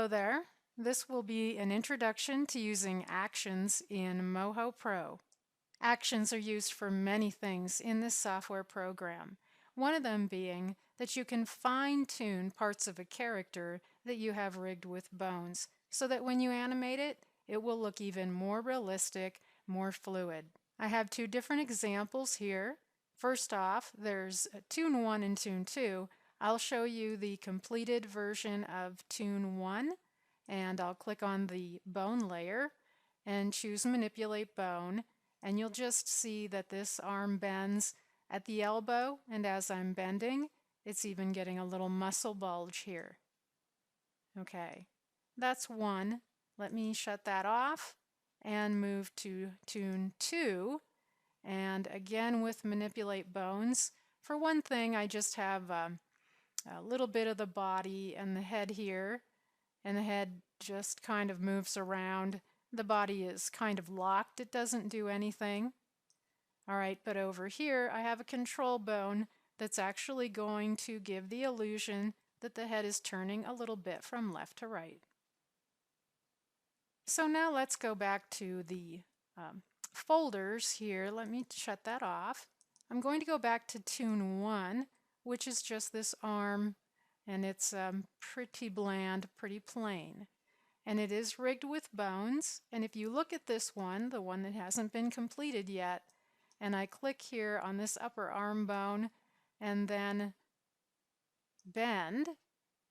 Hello there. This will be an introduction to using actions in Moho Pro. Actions are used for many things in this software program. One of them being that you can fine-tune parts of a character that you have rigged with bones so that when you animate it, it will look even more realistic, more fluid. I have two different examples here. First off, there's Tune 1 and Tune 2. I'll show you the completed version of Tune 1, and I'll click on the bone layer and choose Manipulate Bone, and you'll just see that this arm bends at the elbow, and as I'm bending, it's even getting a little muscle bulge here. Okay, that's one. Let me shut that off and move to Tune 2, and again with Manipulate Bones. For one thing, I just have a little bit of the body and the head here, and the head just kind of moves around. The body is kind of locked, it doesn't do anything. All right, but over here I have a control bone that's actually going to give the illusion that the head is turning a little bit from left to right. So now let's go back to the folders here. Let me shut that off. I'm going to go back to Tune 1, which is just this arm, and it's pretty bland, pretty plain. And it is rigged with bones, and if you look at this one, the one that hasn't been completed yet, and I click here on this upper arm bone and then bend,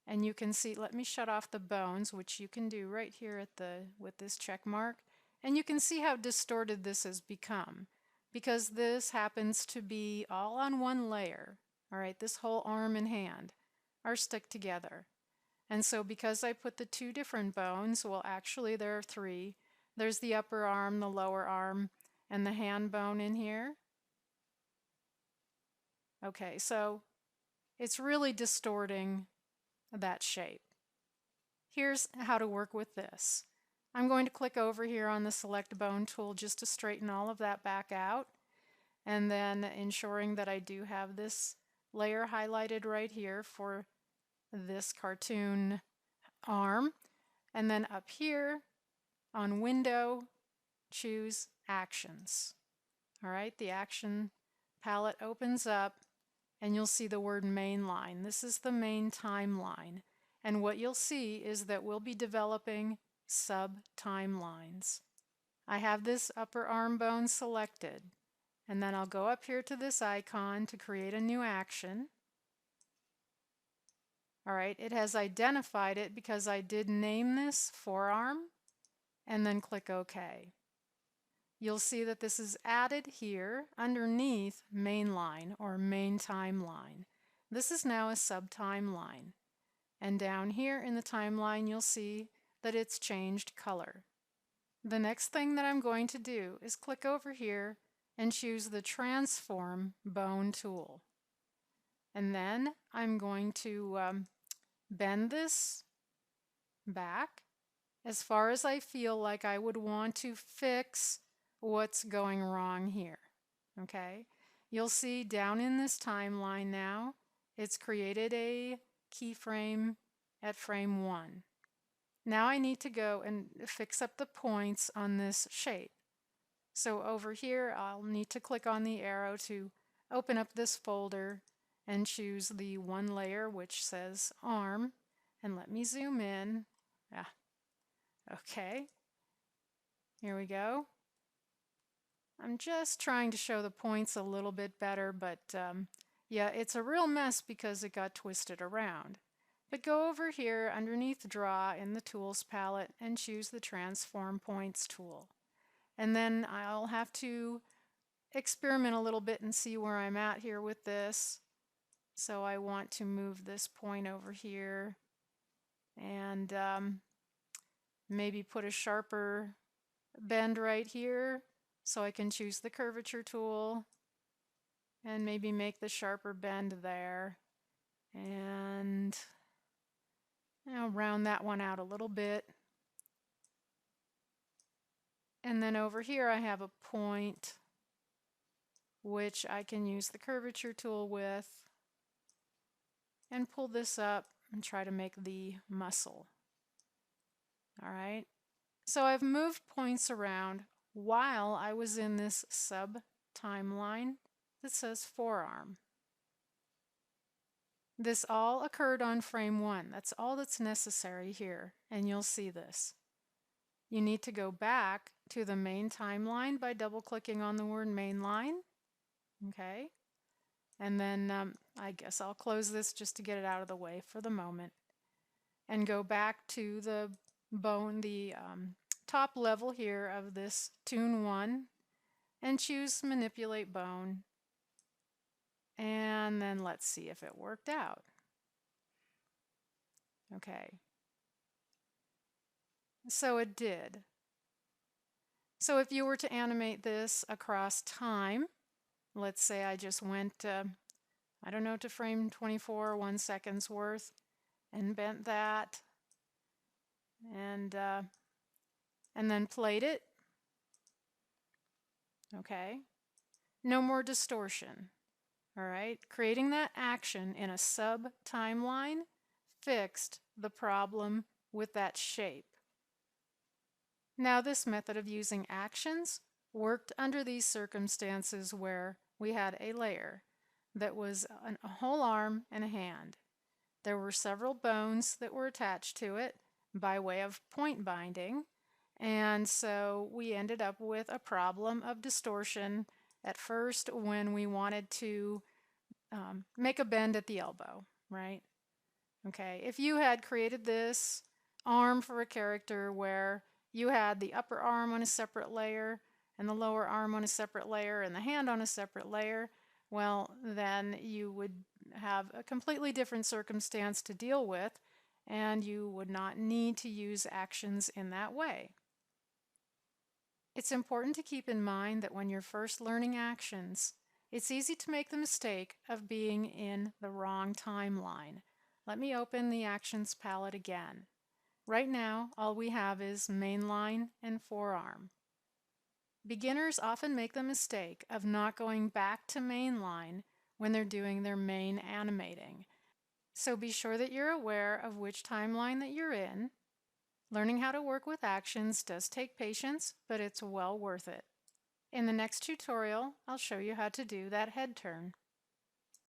and you can see, let me shut off the bones, which you can do right here at with this check mark, and you can see how distorted this has become because this happens to be all on one layer. All right, this whole arm and hand are stuck together. And so because I put the two different bones, well actually there are three. There's the upper arm, the lower arm, and the hand bone in here. Okay, so it's really distorting that shape. Here's how to work with this. I'm going to click over here on the Select Bone tool just to straighten all of that back out, and then ensuring that I do have this layer highlighted right here for this cartoon arm. And then up here on Window, choose Actions. All right, the action palette opens up and you'll see the word main line. This is the main timeline. And what you'll see is that we'll be developing sub-timelines. I have this upper arm bone selected, and then I'll go up here to this icon to create a new action. All right, it has identified it because I did name this forearm, and then click OK. You'll see that this is added here underneath main line or main timeline. This is now a sub-timeline. And down here in the timeline, you'll see that it's changed color. The next thing that I'm going to do is click over here and choose the Transform Bone tool. And then I'm going to bend this back as far as I feel like I would want to fix what's going wrong here. Okay? You'll see down in this timeline now, it's created a keyframe at frame 1. Now I need to go and fix up the points on this shape. So over here, I'll need to click on the arrow to open up this folder and choose the one layer which says arm, and let me zoom in. Okay, here we go. I'm just trying to show the points a little bit better, but yeah, it's a real mess because it got twisted around. But go over here underneath Draw in the Tools palette and choose the Transform Points tool. And then I'll have to experiment a little bit and see where I'm at here with this. So I want to move this point over here and maybe put a sharper bend right here. So I can choose the curvature tool and maybe make the sharper bend there, and I'll round that one out a little bit. And then over here I have a point which I can use the curvature tool with and pull this up and try to make the muscle. All right. So I've moved points around while I was in this sub timeline that says forearm. This all occurred on frame 1. That's all that's necessary here, and you'll see this. You need to go back to the main timeline by double-clicking on the word main line. Okay. And then I guess I'll close this just to get it out of the way for the moment. And go back to the bone, the top level here of this Tune 1, and choose Manipulate Bone. And then let's see if it worked out. Okay. So it did. So if you were to animate this across time, let's say I just went, I don't know, to frame 24, 1 second's worth, and bent that, and then played it. Okay. No more distortion. All right. Creating that action in a sub timeline fixed the problem with that shape. Now, this method of using actions worked under these circumstances where we had a layer that was a whole arm and a hand. There were several bones that were attached to it by way of point binding, and so we ended up with a problem of distortion at first when we wanted to make a bend at the elbow, right? Okay, if you had created this arm for a character where you had the upper arm on a separate layer and the lower arm on a separate layer and the hand on a separate layer, well, then you would have a completely different circumstance to deal with, and you would not need to use actions in that way. It's important to keep in mind that when you're first learning actions, it's easy to make the mistake of being in the wrong timeline. Let me open the Actions palette again. Right now, all we have is mainline and forearm. Beginners often make the mistake of not going back to mainline when they're doing their main animating. So be sure that you're aware of which timeline that you're in. Learning how to work with actions does take patience, but it's well worth it. In the next tutorial, I'll show you how to do that head turn.